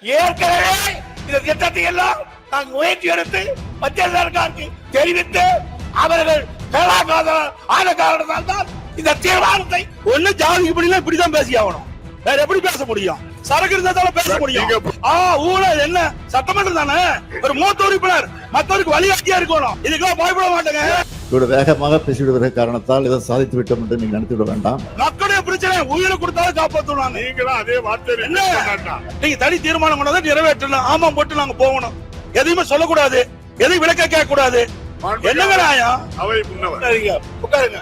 ஏற்கனவே இந்த திட்டத்தை எல்லாம் நாங்கள் முயற்சி எடுத்து மத்திய சர்க்காருக்கு தெரிவித்து அவர்கள் ஆன காரணத்தால் தான் இந்த தீர்மானத்தை ஒண்ணு ஜாதிக்கு இப்படிலாம் இப்படிதான் பேசி ஆகணும். வேற எப்படி பேச முடியும்? சரக்கு இருந்தாலும் பேச முடியும். ஊழல் என்ன சட்டமன்றம் தானே, ஒரு மூத்த உறுப்பினர் மற்றவருக்கு வழிகாட்டியா இருக்கணும். இதுக்கெல்லாம் பயப்பட மாட்டேங்க. இவ்வளவு வேகமாக பேசிவிடுவதற்கு காரணத்தால் இதை சாதித்து விட்டோம் என்று நீங்க நினைத்து விட வேண்டாம். மக்களுடைய பிரச்சனை உயிரை கொடுத்தாலும் காப்பாற்றணும். நீங்களும் அதே வார்த்தை என்ன நீங்க தனி தீர்மானம் கொண்டு நிறைவேற்றணும். ஆமா போட்டு நாங்க போகணும். எதையுமே சொல்லக்கூடாது, எதையும் விளக்க கேட்க கூடாது. என்னங்க நியாயம்? அவை முன்னவர் உட்காருங்க.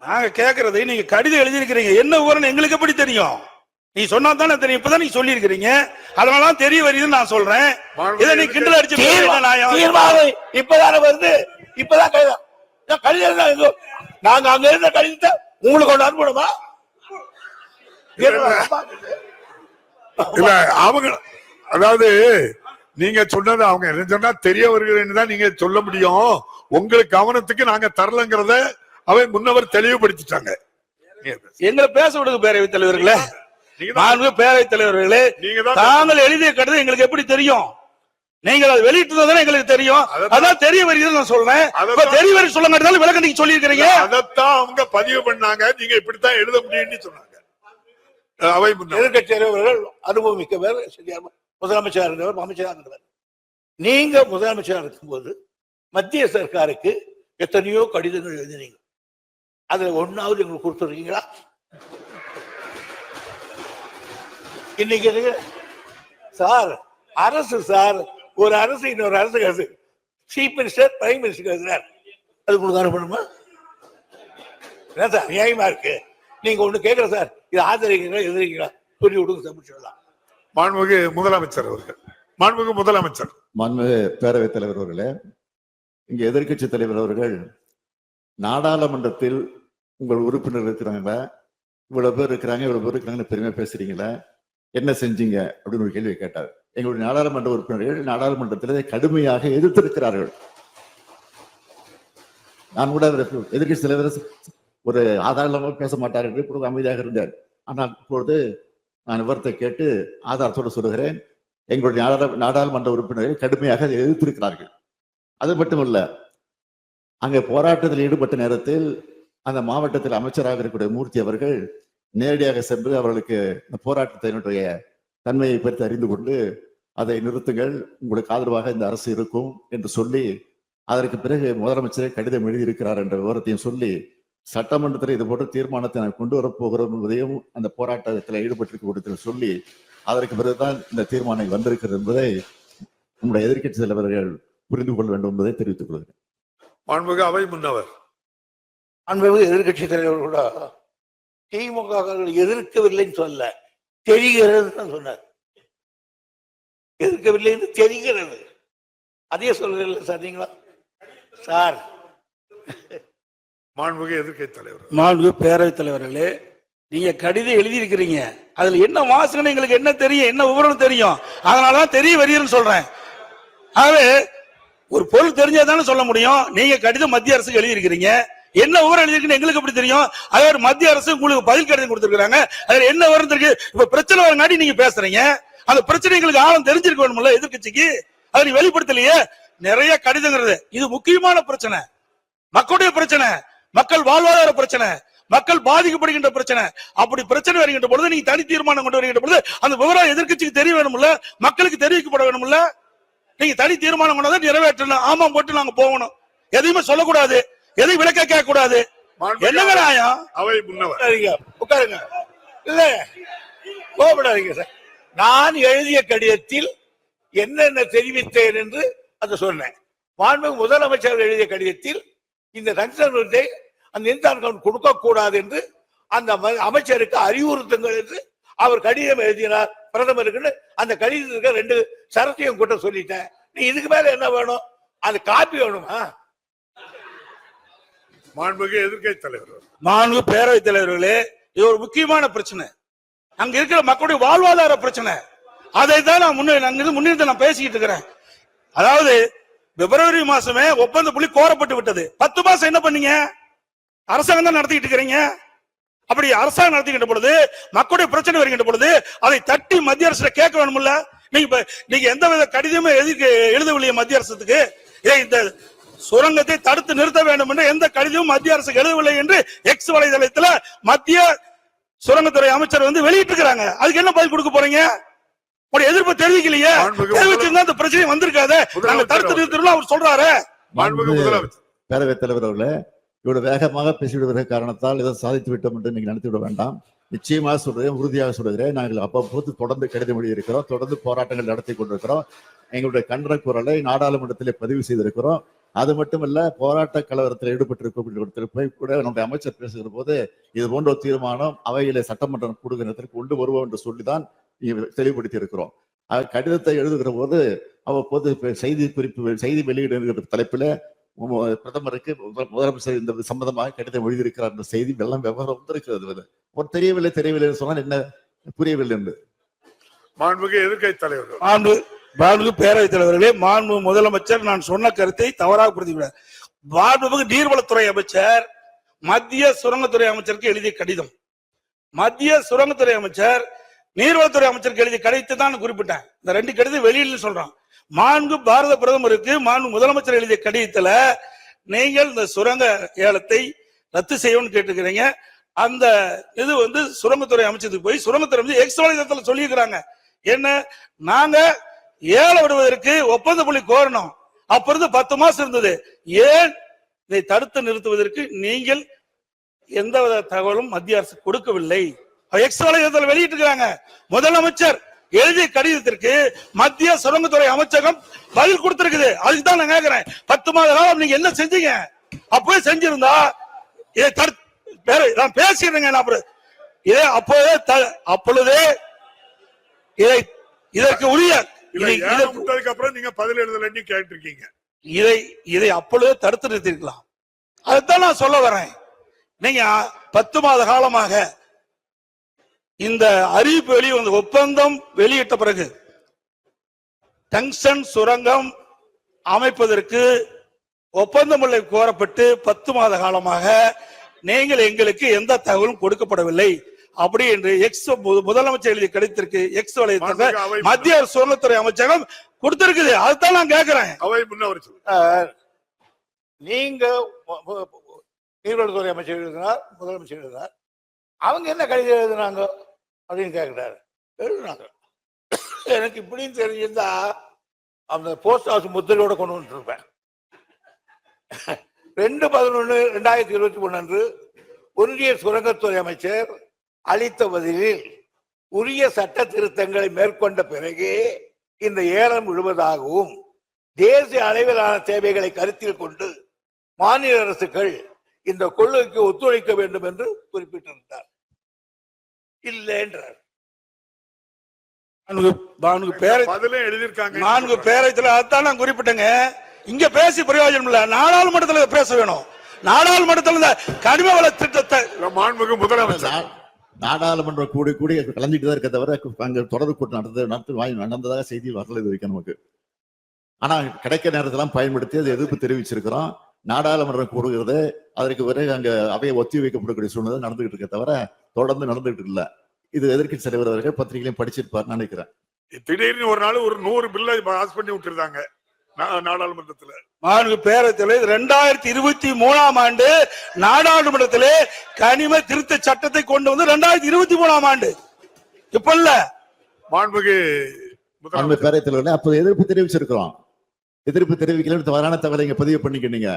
நாங்க கேக்குறது நீங்க கடிதம் எழுதியிருக்கிறீங்க, என்ன விவரம் எங்களுக்கு எப்படி தெரியும்? நீ சொன்னா தானே தெரியும். இப்பதான் நீங்க சொல்லி இருக்கிறீங்க, அதனால தெரிய வருதுன்னு நான் சொல்றேன். இதை நீ கிண்டல் அடிச்சு இப்பதானே வருது. இப்பதான் கடிதம் நாங்க அங்க இருந்த கடிதத்தை உங்களுக்கு கொண்டு அனுப்பணுமா? இல்ல அவங்க அதாவது நீங்க சொன்னது அவங்க என்ன சொன்னா தெரிய வருகிறேன்னு தான் நீங்க சொல்ல முடியும். உங்களுக்கு கவனத்துக்கு நாங்க தரலங்கிறத அவை முன்னவர் தெளிவுபடுத்திட்டாங்க. எங்களை பேச விடுங்க பேரவைத் தலைவர்களே, பேரவைத் தலைவர்களே. தாங்கள் எழுதிய கடிதம் எங்களுக்கு எப்படி தெரியும்? நீங்கள் அதை வெளியிட்டு எங்களுக்கு தெரியும். அதான் தெரிய வருகிறது நான் சொல்றேன். தெரிய வரி சொல்ல மாட்டேன் விளக்கம் நீங்க சொல்லி இருக்கிறீங்க. அதைத்தான் அவங்க பதிவு பண்ணாங்க. நீங்க இப்படித்தான் எழுத முடியும்னு சொன்னாங்க. அவை எதிர்கட்சி தலைவர்கள் அனுபவமிக்கவர், முதலமைச்சர் இருந்தவர், அமைச்சராக இருந்தவர். நீங்க முதலமைச்சராக இருக்கும்போது மத்திய சர்க்காருக்கு எத்தனையோ கடிதங்கள் எழுதினீங்க. அதுல ஒன்னாவது எங்களுக்கு கொடுத்துருக்கீங்களா? இன்னைக்கு சார் அரசு சார் ஒரு அரசு இன்னொரு அரசு சீஃப் மினிஸ்டர் பிரைம் மினிஸ்டர் எழுதினார், அது உங்களுக்கு அனுப்பணுமா? சார் நியாயமா இருக்கு. நீங்க ஒண்ணு கேட்கற சார், இது ஆதரிக்கிறீங்களா எதிர்க்கிறீங்களா சொல்லி விடுங்க சார், முடிச்சிடலாம். மாண்புமிகு முதலமைச்சர் அவர்கள், மாண்புமிகு முதலமைச்சர், மாண்புமிகு பேரவைத் தலைவர் அவர்களே, இங்க எதிர்கட்சி தலைவர் அவர்கள் நாடாளுமன்றத்தில் உங்கள் உறுப்பினர் இருக்கிறாங்களா, இவ்வளவு பேர் இருக்கிறாங்க இவ்வளவு பேர் இருக்கிறாங்கன்னு பெருமையா பேசுறீங்களா, என்ன செஞ்சீங்க அப்படின்னு ஒரு கேள்வி கேட்டார். எங்களுடைய நாடாளுமன்ற உறுப்பினர்கள் நாடாளுமன்றத்தில் கடுமையாக எதிர்த்திருக்கிறார்கள். நான் கூட எதிர்கட்சி தலைவர் ஒரு ஆதாரமாக பேச மாட்டார் என்று இப்பொழுது அமைதியாக இருந்தார். ஆனால் இப்பொழுது நான் விவரத்தை கேட்டு ஆதாரத்தோடு சொல்லுகிறேன். எங்களுடைய நாடாளுமன்ற உறுப்பினர்கள் கடுமையாக எதிர்த்திருக்கிறார்கள். அது மட்டுமல்ல, அங்கே போராட்டத்தில் ஈடுபட்ட நேரத்தில் அந்த மாவட்டத்தில் அமைச்சராக இருக்கக்கூடிய மூர்த்தி அவர்கள் நேரடியாக சென்று அவர்களுக்கு இந்த போராட்டத்தினுடைய தன்மையை பற்றி அறிந்து கொண்டு அதை நிறுத்துங்கள், உங்களுக்கு ஆதரவாக இந்த அரசு இருக்கும் என்று சொல்லி அதற்கு பிறகு முதலமைச்சரை கடிதம் எழுதியிருக்கிறார் என்ற விவரத்தையும் சொல்லி சட்டமன்றத்தில் இது போன்ற தீர்மானத்தை நான் கொண்டு வரப்போகிறோம் என்பதையும் அந்த போராட்டத்தில் ஈடுபட்டிருக்க சொல்லி அதற்கு பிறகுதான் இந்த தீர்மானம் வந்திருக்கிறது என்பதை நம்முடைய எதிர்க்கட்சி தலைவர்கள் புரிந்து கொள்ள வேண்டும் என்பதை தெரிவித்துக் கொள்கிறேன். மாண்புமிகு அவை முன்னவர், மாண்புமிகு எதிர்கட்சி தலைவர் கூட திமுக எதிர்க்கவில்லைன்னு சொல்ல தெரிகிறது சொன்னார். எதிர்க்கவில்லை என்று தெரிகிறது, அதே சொல்றீங்களா சார் நீங்களா சார்? மாண்புமிகு எதிர்க்கட்சி தலைவர், மாண்புமிகு பேரவைத் தலைவர்களே, நீங்க கடிதம் எழுதியிருக்கிறீங்க, அதுல என்ன வாசனை எங்களுக்கு என்ன தெரியும், என்ன விவரம் தெரியும், அதனாலதான் தெரிய வருகிறேன்னு சொல்றேன். ஆகவே ஒரு பொருள் தெரிஞ்சாதானே சொல்ல முடியும். நீங்க கடிதம் மத்திய அரசுக்கு எழுதியிருக்கிறீங்க, என்ன விவரம் எழுதிருக்குன்னு எங்களுக்கு எப்படி தெரியும்? அதே ஒரு மத்திய அரசு உங்களுக்கு பதில் கடிதம் கொடுத்திருக்காங்க, அதுல என்ன விவரம் இருக்கு? இப்ப பிரச்சனை வரங்காட்டி நீங்க பேசுறீங்க, அந்த பிரச்சனை எங்களுக்கு ஆழம் தெரிஞ்சிருக்க வேணும்ல எதிர்கட்சிக்கு, அதை நீ வெளிப்படுத்தலையே. நிறைய கடிதங்கிறது இது முக்கியமான பிரச்சனை, மக்களுடைய பிரச்சனை, மக்கள் வாழ்வாதார பிரச்சனை, மக்கள் பாதிக்கப்படுகின்ற பிரச்சனை. அப்படி பிரச்சனை வருகின்ற பொழுது நீங்க தனி தீர்மானம் கொண்டு வருகின்ற பொழுது அந்த விவரம் எதிர்கட்சிக்கு தெரிய வேணும்ல, மக்களுக்கு தெரிவிக்கப்பட வேணும்ல. நீங்க தனி தீர்மானம் கொண்டு நிறைவேற்றணும். ஆமா போட்டு நாங்க போகணும், எதையுமே சொல்லக்கூடாது, எதையும் விளக்க கேட்க கூடாது. என்னங்க நியாயம்? அவை முன்னவர் உட்காருங்க. இல்ல கோபப்படாதீங்க சார். நான் எழுதிய கடிதத்தில் என்னென்ன தெரிவித்தேன் என்று அதை சொன்னேன். மாண்புமிகு முதலமைச்சர் எழுதிய கடிதத்தில் இந்த தனித்தன்மை அந்த இன்கம் கொடுக்க கூடாது என்று அந்த அமைச்சருக்கு அறிவுறுத்துங்கள் என்று அவர் கடிதம் எழுதினார் பிரதமருக்கு. அந்த கடிதத்துக்கு 2 சரத்தையும் கூட்ட சொல்லிட்டேன். நீ இதுக்கு மேல என்ன வேணும்? அது காப்பி வேணுமா? மாண்புமிகு எதிர்க்கட்சி தலைவர், மாண்புமிகு பேரவைத் தலைவர்களே, இது ஒரு முக்கியமான பிரச்சனை, அங்க இருக்கிற மக்களுடைய வாழ்வாதார பிரச்சனை. அதை தான் நான் முன்னிறுத்தி நான் பேசிக்கிட்டு இருக்கிறேன். அதாவது பிப்ரவரி மாசமே ஒப்பந்த புள்ளி கோரப்பட்டு விட்டது. 10 மாசம் என்ன பண்ணீங்க? அரசாங்கம் தான் நடத்திட்டு இருக்கிறீங்க. அப்படி அரசாங்கம் நடத்துகின்ற பொழுது மக்களுடைய பிரச்சனை வருகின்ற பொழுது அதை தட்டி மத்திய அரசு கேட்க வேணும்ல. நீங்க எந்த வித கடிதமே எழுதவில்லையே மத்திய அரசுக்கு. இந்த சுரங்கத்தை தடுத்து நிறுத்த வேண்டும் என்று எந்த கடிதமும் மத்திய அரசுக்கு எழுதவில்லை என்று எக்ஸ் வலைதளத்தில் மத்திய சுரங்கத்துறை அமைச்சர் வெளியிட்டு இருக்காங்க. அதுக்கு என்ன பதில் கொடுக்க போறீங்க? உடைய எதிர்ப்பு தெரிவிக்கலையே. தெரிவிச்சிருந்தா இந்த பிரச்சனை வந்திருக்காது. நாங்க தடுத்து நிறுத்தணும் அவர் சொல்றாரு. பேரவைத் தலைவர் அவர்களே, இவ்வளவு வேகமாக பேசிவிடுவதற்கு காரணத்தால் இதை சாதித்து விட்டோம் என்று நீங்க நினைத்து விட வேண்டாம். நிச்சயமாக சொல்றேன், உறுதியாக சொல்கிறேன். நாங்கள் அவ்வப்போது தொடர்ந்து கடிதம் எழுதியிருக்கிறோம், தொடர்ந்து போராட்டங்கள் நடத்தி கொண்டிருக்கிறோம். எங்களுடைய கண்டன குரலை நாடாளுமன்றத்திலே பதிவு செய்திருக்கிறோம். அது மட்டுமல்ல, போராட்ட கலவரத்தில் ஈடுபட்டிருக்க கூட நம்முடைய அமைச்சர் பேசுகிற போது இது போன்ற ஒரு தீர்மானம் அவையிலே சட்டமன்றம் கூடுகிறதற்கு கொண்டு வருவோம் என்று சொல்லிதான் தெளிவுபடுத்தி இருக்கிறோம். கடிதத்தை எழுதுகிற போது அவ்வப்போது செய்தி வெளியிடுகிற தலைப்பில பிரதமருக்கு முதலமைச்சர் இந்த சம்பந்தமாக கடிதம் எழுதியிருக்கிறார் என்ற செய்தி வெள்ளம் விவரம் வந்திருக்கிறது. ஒரு தெரியவில்லை சொன்னால் என்ன புரியவில்லை என்று மாண்புமிகு எதிர்க்கட்சி தலைவர், மாண்புமிகு பேரவைத் தலைவர்களே, மாண்புமிகு முதலமைச்சர் நான் சொன்ன கருத்தை தவறாக புரிந்துவிடார். மாண்புமிகு நீர்வளத்துறை அமைச்சர் மத்திய சுரங்கத்துறை அமைச்சருக்கு எழுதிய கடிதம், மத்திய சுரங்கத்துறை அமைச்சர் நீர்வளத்துறை அமைச்சருக்கு எழுதிய கடிதத்தை தான் குறிப்பிட்டேன். இந்த ரெண்டு கடிதம் வெளியில் சொல்றான். மாண்பு பாரத பிரதமருக்கு மாண்பு முதலமைச்சர் எழுதிய கடிதத்துல நீங்கள் இந்த சுரங்க ஏலத்தை ரத்து செய்யணும்னு கேட்டுக்கிறீங்க. அந்த இது சுரங்கத்துறை அமைச்சருக்கு போய் சுரங்கத்துறை எக்ஸ் வலைதளத்துல சொல்லியிருக்கிறாங்க. என்ன, நாங்க ஏலம் விடுவதற்கு ஒப்பந்த புள்ளி கோரணும். அப்ப இருந்து 10 மாசம் இருந்தது. ஏன் இதை தடுத்து நிறுத்துவதற்கு நீங்கள் எந்தவித தகவலும் மத்திய அரசு கொடுக்கவில்லை. எக்ஸ் வலைதளத்தில் வெளியிட்டு இருக்காங்க. முதலமைச்சர் எழுதிய கடிதத்திற்கு மத்திய சுரங்கத்துறை அமைச்சகம் பதில் கொடுத்திருக்குது. அதுக்கு தான் நான் கேட்கிறேன், 10 மாத காலம் நீங்க என்ன செஞ்சீங்க? அப்பவே செஞ்சிருந்தா இதை நான் பேசிடுறேங்க. அப்பொழுதே இதற்கு உரிய அப்புறம் நீங்க பதில் எழுதலன்னு கேட்டிருக்கீங்க. இதை அப்பொழுதே தடுத்து நிறுத்திருக்கலாம். அதுதான் நான் சொல்ல வரேன். நீங்க 10 மாத காலமாக இந்த அறிவிப்பு வெளிவந்த ஒப்பந்தம் வெளியிட்ட பிறகு டங்ஸ்டன் சுரங்கம் அமைப்பதற்கு ஒப்பந்தம் கோரப்பட்டு 10 மாத காலமாக நீங்கள் எங்களுக்கு எந்த தகவலும் கொடுக்கப்படவில்லை அப்படி என்று எக்ஸ் முதலமைச்சர் எழுதிய கடிதத்திற்கு எக்ஸ் வலைதளத்தில் மத்திய சுரங்கத்துறை அமைச்சகம் கொடுத்திருக்குது. அதுதான் நான் கேட்கிறேன். நீங்க நீர்வளத்துறை அமைச்சர் எழுதினார், முதலமைச்சர் எழுதினார். அவங்க என்ன கடிதம் எழுதினாங்க அப்படின்னு கேட்கிறாரு. எழுதுனாங்க. எனக்கு இப்படின்னு தெரிஞ்சிருந்தா அந்த போஸ்ட் ஹவுஸ் முத்திரையோட கொண்டு வந்துருப்பேன். 2/11/2021 அன்று ஒன்றிய சுரங்கத்துறை அமைச்சர் அளித்த பதிலில் உரிய சட்ட திருத்தங்களை மேற்கொண்ட பிறகு இந்த ஏலம் விழுவதாகவும் தேசிய அளவிலான தேவைகளை கருத்தில் கொண்டு மாநில அரசுகள் இந்த கொள்கைக்கு ஒத்துழைக்க வேண்டும் என்று குறிப்பிட்டிருந்தார். இல்லை என்றார். பேரத்தில் அதான் நான் குறிப்பிட்டேங்க. இங்க பேசி பிரயோஜனம் இல்ல, நாடாளுமன்றத்தில் பேச வேணும். நாடாளுமன்றத்தில் கனிம வள திட்டத்தை முதலமைச்சர் நாடாளுமன்ற கூடி கலந்துட்டு தான் இருக்க தவிர அங்க தொடர்பு கூட்டம் நடந்ததாக செய்தி வரல இது வரைக்கும் நமக்கு. ஆனா கிடைக்க நேரத்தெல்லாம் பயன்படுத்தி அதை எதிர்ப்பு தெரிவிச்சிருக்கிறோம். நாடாளுமன்றம் கூடுகிறது, அதற்கு பிறகு அங்க அவையை ஒத்தி வைக்கப்படக்கூடிய சூழ்நிலை நடந்துகிட்டு இருக்க தவிர தொடர்ந்து நடந்துகிட்டு இல்ல. இது எதிர்க்கட்சி தலைவர் அவர்கள் பத்திரிகையிலும் படிச்சிருப்பார் நினைக்கிறேன். திடீர்னு ஒரு நாள் ஒரு 100 பில்லை பாஸ் பண்ணி விட்டுருந்தாங்க நாடாளுமன்றத்தில். பேரத்தில் 2023ஆம் ஆண்டு நாடாளுமன்றத்திலே கனிம திருத்த சட்டத்தை கொண்டு வந்து 2023ஆம் ஆண்டு இப்ப இல்ல. பேரத்தில் அப்ப எதிர்ப்பு தெரிவிச்சிருக்கிறோம். எதிர்ப்பு தெரிவிக்கல தவறான தகவலை இங்க பதிவு பண்ணிக்கிட்டீங்க.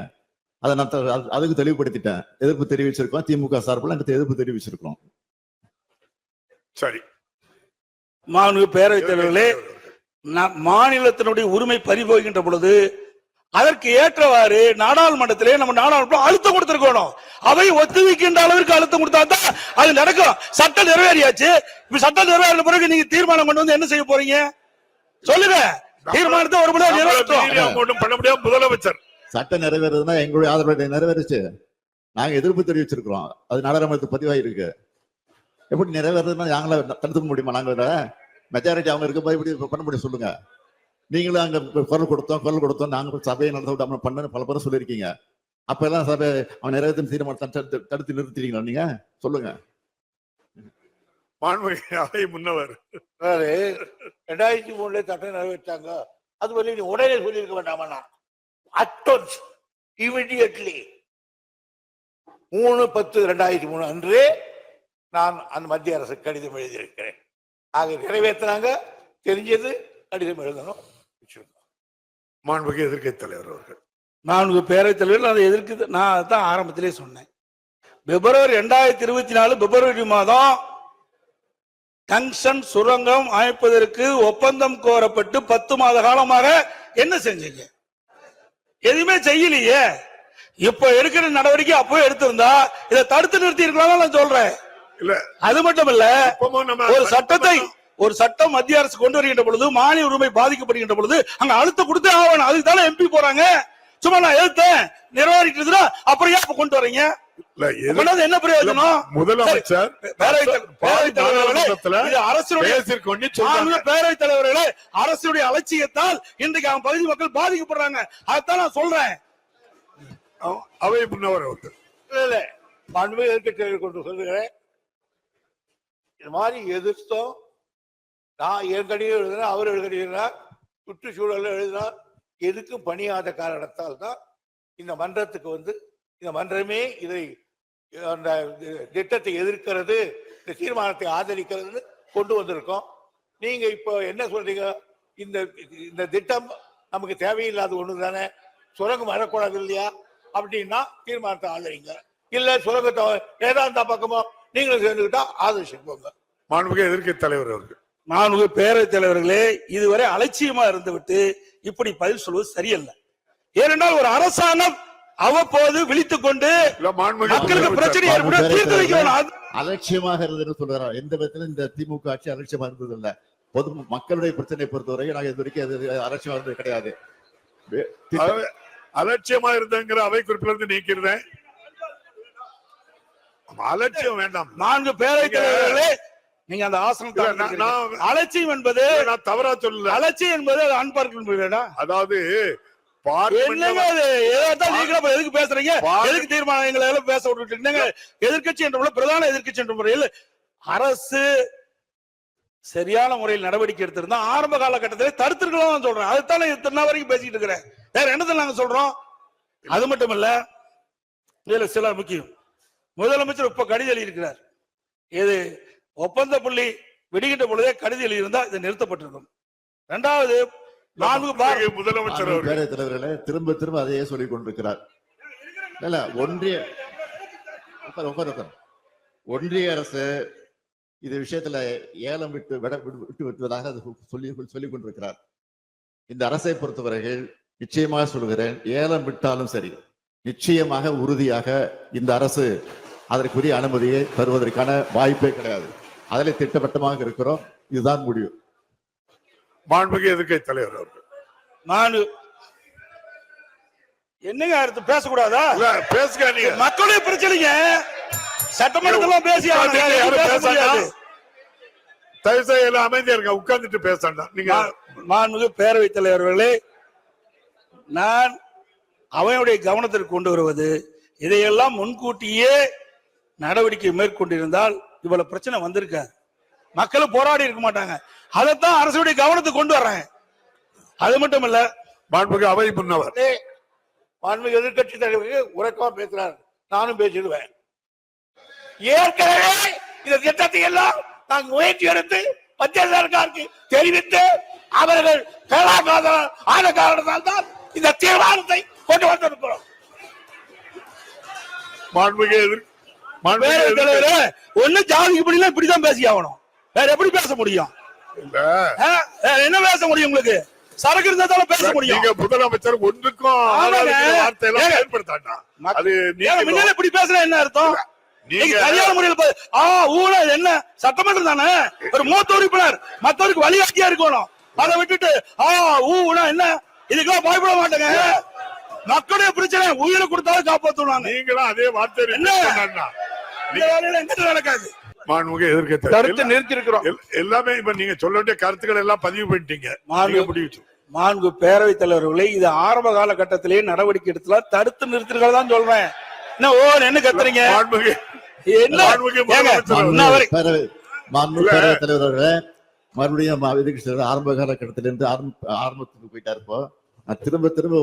அதை நான் அதுக்கு தெளிவுபடுத்திட்டேன். எதிர்ப்பு தெரிவிச்சிருக்கோம். திமுக சார்பில் அங்க எதிர்ப்பு தெரிவிச்சிருக்கோம். சரி, மாண்புமிகு பேரவைத் தலைவர்களே, மாநிலத்தினுடைய உரிமை பறிபோகின்ற பொழுது அதற்கு ஏற்றவாறு நாடாளுமன்றத்திலே நம்ம நாடாளுமன்றம் அழுத்தம் கொடுத்திருக்கணும். அவை ஒத்துழைக்கின்ற அளவிற்கு அழுத்தம் கொடுத்தா தான் அது நடக்கும். சட்டம் நிறைவேறியாச்சு. இப்ப சட்டம் நிறைவேறின பிறகு நீங்க தீர்மானம் கொண்டு வந்து என்ன செய்ய போறீங்க சொல்லுங்க. தீர்மானத்தை ஒரு முறை நிறைவேற்றும் முதலமைச்சர். சட்டம் நிறைவேறதுன்னா எங்களுடைய ஆதரவு நிறைவேறிச்சு. நாங்க எதிர்ப்பு தெரிவிச்சிருக்கிறோம். அது நாடாளுமன்றத்துக்கு பதிவாயிருக்கு. எப்படி நிறைவேறதுன்னா நாங்கள தடுத்துக்க முடியுமா? நாங்க மெஜாரிட்டி அவங்க இருக்க போய் இப்படி பண்ண முடியும் சொல்லுங்க. நீங்களும் அங்க குரல் கொடுத்தோம் நாங்க சபையை நடத்த பண்ண பல பேரும் சொல்லியிருக்கீங்க. அப்ப எல்லாம் சபை அவன் நிறைவேற்றும் தீர்மானத்தை தடுத்து நிறுத்திட்டீங்களா? நீங்க சொல்லுங்க. மாண்புமிகு அவை முன்னவர். அதாவது 2003 சட்டம் நிறைவேற்றாங்க. அது வரையும் நீ உடனே சொல்லியிருக்க வேண்டாமா? அட்டோன்ஸ் இமிடியட்லி 3/10/2003 அன்று நான் அந்த மத்திய அரசு கடிதம் எழுதியிருக்கிறேன். ஆக நிறைவேற்றினாங்க, தெரிஞ்சது, கடிதம் எழுதணும். மாண்புமிகு எதிர்க்கட்சி தலைவர் அவர்கள். நான்கு பேரவைத் தலைவர்கள் அதை எதிர்க்கு. நான் அதான் ஆரம்பத்திலே சொன்னேன். பிப்ரவரி 2024 பிப்ரவரி மாதம் டங்ஷன் சுரங்கம் அமைப்பதற்கு ஒப்பந்தம் கோரப்பட்டு 10 மாத காலமாக என்ன செஞ்சீங்க? எதுவுமே செய்யலையே. இப்ப எடுக்கிற நடவடிக்கை அப்போ எடுத்திருந்தா இதை தடுத்து நிறுத்தி இருக்கலாம் நான் சொல்றேன். இல்ல அது மட்டும் இல்ல, இப்பவும் நம்ம ஒரு சட்டம் மத்திய அரசு கொண்டு வருகின்ற பொழுது மானிய உரிமை பாதிக்கப்படுகின்ற பொழுது அங்க அழுத்தம் கொடுத்தே ஆகணும். அதுக்கு தானே எம்பி போறாங்க. சும்மா நான் எழுத்தேன் நிறைவேறிட்டு அப்புறம் ஏன் கொண்டு வரீங்க? என்ன பிரயோஜனம்? முதலமைச்சர் பேரவைத் தலைவர்களே, அரசுடைய அலட்சியத்தால் இன்றைக்கு அவன் பகுதி மக்கள் பாதிக்கப்படுறாங்க. அதைத்தான் நான் சொல்றேன். அவை முன்னவர் அவர்கள். மாண்புமிகு எதிர்க்கட்சியை கொண்டு சொல்லுகிறேன். இது மாதிரி எதிர்த்தோம். நான் என் கடிதம் எழுதினா, அவர் எழுதினார், சுற்றுச்சூழல் எழுதினார். எதுக்கும் பணியாத காரணத்தால் தான் இந்த மன்றத்துக்கு வந்து இந்த மன்றமே இதை அந்த திட்டத்தை எதிர்க்கிறது, இந்த தீர்மானத்தை ஆதரிக்கிறது கொண்டு வந்திருக்கோம். நீங்க இப்போ என்ன சொல்றீங்க? இந்த திட்டம் நமக்கு தேவையில்லாத ஒண்ணு தானே, சுரங்கம் வரக்கூடாது இல்லையா அப்படின்னா தீர்மானத்தை ஆதரிங்க. இல்ல சுரங்கத்தை ஏதாவது பக்கமோ நீங்களும் சேர்ந்துக்கிட்டா ஆதரிச்சுக்கோங்க. மாண்புமிகு எதிர்க்கட்சி தலைவர் அவர்கள். மாண்புமிகு பேரவைத் தலைவர்களே, இதுவரை அலட்சியமா இருந்துவிட்டு இப்படி பதில் சொல்வது சரியல்ல. ஏனென்றால் ஒரு அரசாங்கம் அவ்வப்போது விழித்துக் கொண்டு மக்களுக்கு பிரச்சனை ஏற்படும் தீர்த்து வைக்கணும். அலட்சியமாக இருந்ததுன்னு சொல்றாரு. எந்த விதத்திலும் இந்த திமுக ஆட்சி அலட்சியமா இருந்தது இல்ல. பொது மக்களுடைய பிரச்சனை பொறுத்தவரை நாங்க இது வரைக்கும் அலட்சியமா இருந்தது கிடையாது. அலட்சியமா இருந்தங்கிற அவை குறிப்பிலிருந்து நீக்கிறேன். அலட்சியம் வேண்டாம். 4 பேரவைத் தலைவர்களே, நீங்க அந்த ஆசனம் அலட்சியம் என்பது நான் தவறா சொல்லல. அலட்சியம் என்பது அன்பார்க்க. அதாவது எதுக்கு பேசுறீங்க? எதுக்கு தீர்மானங்களை பேச விட்டுட்டீங்க? எதிர்கட்சி என்ற பிரதான எதிர்கட்சி என்ற முறையில் அரசு சரியான முறையில் நடவடிக்கை எடுத்திருந்தா ஆரம்ப காலகட்டத்தில் தடுத்திருக்கலாம் சொல்றேன். அதுதானே இத்தனை வரைக்கும் பேசிட்டு இருக்கிறேன். வேற என்னதான் நாங்க சொல்றோம்? அது மட்டும் இல்ல, இதுல சில முக்கியம். முதலமைச்சர் இப்ப கடிதம் எழுதியிருக்கிறார். இது ஒப்பந்த புள்ளி விடுகின்ற பொழுதே கடிதம் எழுதியிருந்தா இது நிறுத்தப்பட்டிருக்கும். 2வது, 4 முதலமைச்சர் பேரவைத் தலைவர்களே திரும்ப திரும்ப அதையே சொல்லிக் கொண்டிருக்கிறார். இல்ல ஒன்றிய அரசு இது விஷயத்துல ஏலம் விட்டு விட்டுவதாக சொல்லிக் கொண்டிருக்கிறார். இந்த அரசை பொறுத்தவரைகள் நிச்சயமாக சொல்கிறேன், ஏலம் விட்டாலும் சரி, நிச்சயமாக உறுதியாக இந்த அரசு அதற்குரிய அனுமதியை தருவதற்கான வாய்ப்பே கிடையாது. அதில் திட்டவட்டமாக இருக்கிறோம். இதுதான் முடிவு. மாண்புமிகு எதிர்க்கட்சி தலைவர் அவர்கள். என்னங்க அடுத்து பேசக்கூடாதா? பேசுங்க. நீங்க மக்களுடைய பிரச்சனைங்க சட்டமன்றத்தில் பேசி தயவு செய்து அமைதியா இருங்க, உட்கார்ந்துட்டு பேசண்டா. நீங்க மாண்புமிகு பேரவைத் தலைவர்களே, நான் அவையுடைய கவனத்திற்கு கொண்டு வருவது, இதையெல்லாம் முன்கூட்டியே நடவடிக்கை மேற்கொண்டிருந்தால் இவ்வளவு பிரச்சனை வந்திருக்காது. மக்களும் போராடி இருக்க மாட்டாங்க. அதைத்தான் அரசுடைய கவனத்துக்கு கொண்டு வர்றேன். அது மட்டும் இல்ல, மாண்புமிகு அவை முன்னவர், மாண்புமிகு எதிர்கட்சி தலைவர்கள் உறக்கமா பேசுறாரு, நானும் பேசிடுவேன். ஏற்கனவே இந்த திட்டத்தை எல்லாம் நாங்கள் முயற்சி எடுத்து மத்திய சர்க்காருக்கு தெரிவித்து அவர்கள் ஆன காரணத்தால் தான் இந்த தீர்மானத்தை கொண்டு வந்திருக்கிறோம். ஒண்ணு ஜாதிக்கு படிலாம் இப்படிதான் பேசி ஆகணும். வேற எப்படி பேச முடியும்? என்ன பேச முடியும்? உங்களுக்கு சரக்கு இருந்தாலும் பேச முடியும். முதலமைச்சர் ஒன்றுக்கும் வார்த்தையெல்லாம் ஏற்படுத்தாண்டா. அது முன்னால இப்படி பேசுற என்ன அர்த்தம்? சரியான முறையில் என்ன சட்டமன்றம் தானே, ஒரு மூத்த உறுப்பினர் மற்றவருக்கு வழிகாட்டியா இருக்கணும். அதை விட்டுட்டு என்ன இதுக்கெல்லாம் பயப்பட மாட்டேங்க. மக்களுடைய பிரச்சனை உயிரை கொடுத்தாலும் காப்பாற்றுவாங்க. நீங்களும் அதே வார்த்தை நடக்காது. மாண்புமிகு எதிர்க்கட்சி கருத்து நிறுத்திருக்கிறோம். எல்லாமே இப்ப நீங்க சொல்ல வேண்டிய கருத்துக்கள் எல்லாம் பதிவு பண்ணிட்டீங்க. மாண்பு பேரவைத் தலைவர்களே, இது ஆரம்ப காலகட்டத்திலேயே நடவடிக்கை எடுத்துல தடுத்து நிறுத்திருக்கிறதா சொல்றேன். என்ன கத்துறீங்க? மாண்பு பேரவைத் தலைவர் அவர்களே, மறுபடியும் எதிர்க்கட்சி தலைவர் ஆரம்ப காலகட்டத்திலிருந்து ஆரம்பத்துக்கு போயிட்டார். இப்போ நான் திரும்ப திரும்ப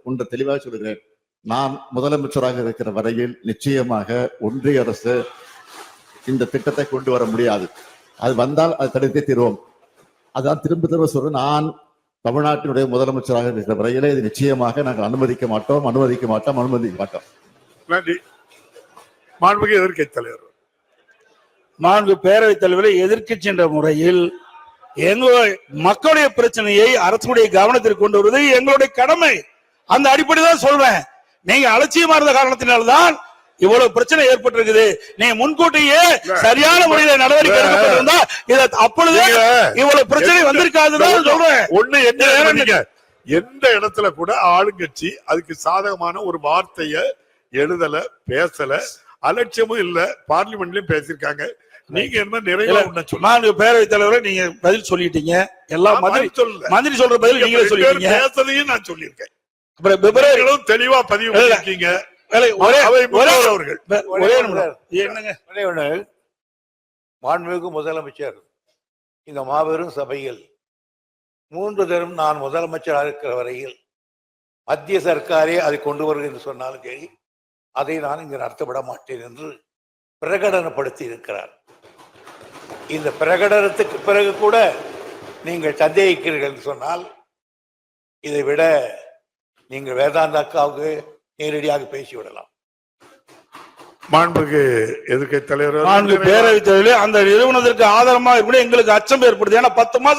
ஒன்றை தெளிவாக சொல்கிறேன். நான் முதலமைச்சராக இருக்கிற வரையில் நிச்சயமாக ஒன்றிய அரசு இந்த திட்டத்தை கொண்டு வர முடியாது. அது வந்தால் அது தடுத்தே தீர்வோம். அதான் திரும்ப திரும்ப சொல்றேன். நான் தமிழ்நாட்டினுடைய முதலமைச்சராக இருக்கிற வரையிலே இது நிச்சயமாக நாங்கள் அனுமதிக்க மாட்டோம். நன்றி. மாண்புமிகு எதிர்க்கட்சி தலைவர். மாண்பு பேரவைத் தலைவரை எதிர்க்கட்சி என்ற முறையில் எங்களுடைய மக்களுடைய பிரச்சனையை அரசுடைய கவனத்திற்கு கொண்டு வருவது எங்களுடைய கடமை. அந்த அடிப்படையில் தான் சொல்றேன். நீங்க அலட்சியமா இருந்த காரணத்தினால்தான் இவ்வளவு பிரச்சனை ஏற்பட்டிருக்குது. நீங்க முன்கூட்டியே சரியான முறையில் நடவடிக்கை எடுக்கப்பட்டிருந்தா அப்பொழுது இவ்வளவு பிரச்சனை வந்திருக்காதுதான் சொல்றேன். ஒண்ணு என்ன, எந்த இடத்துல கூட ஆளுங்கட்சி அதுக்கு சாதகமான ஒரு வார்த்தைய எழுதல, பேசல, அலட்சியமும் இல்ல. பார்லிமெண்ட்லயும் பேசியிருக்காங்க. நீங்க என்ன நிறைய சொல்ல பேரவைத் தலைவரை நீங்க பதில் சொல்லிட்டீங்க. எல்லாம் மந்திரி சொல்ற பதில் நீங்களே சொல்லிட்டீங்க. பேசுறதையும் நான் சொல்லியிருக்கேன். அப்புறம் பிப்ரவரி தெளிவா பதிவு பண்ணிருக்கீங்க. மாண்புமிகு முதலமைச்சர் இந்த மாபெரும் சபையில் 3 தரம் நான் முதலமைச்சராக இருக்கிற வரையில் மத்திய சர்க்காரே அதை கொண்டு வருகிறது என்று சொன்னாலும் சரி, அதை நான் இங்கு நடத்தப்பட மாட்டேன் என்று பிரகடனப்படுத்தி இருக்கிறார். இந்த பிரகடனத்துக்கு பிறகு கூட நீங்கள் சந்தேகிக்கிறீர்கள் என்று சொன்னால் இதை விட நீங்கள் வேதாந்தா அக்காவுக்கு நேரடியாக பேசிவிடலாம். மாண்புமிகு எதிர்க்கட்சி தலைவர், பேரவைத் தலைவர் அந்த நிறுவனத்திற்கு ஆதாரமாக எங்களுக்கு அச்சம் ஏற்படுது. ஏன்னா 10 மாசம்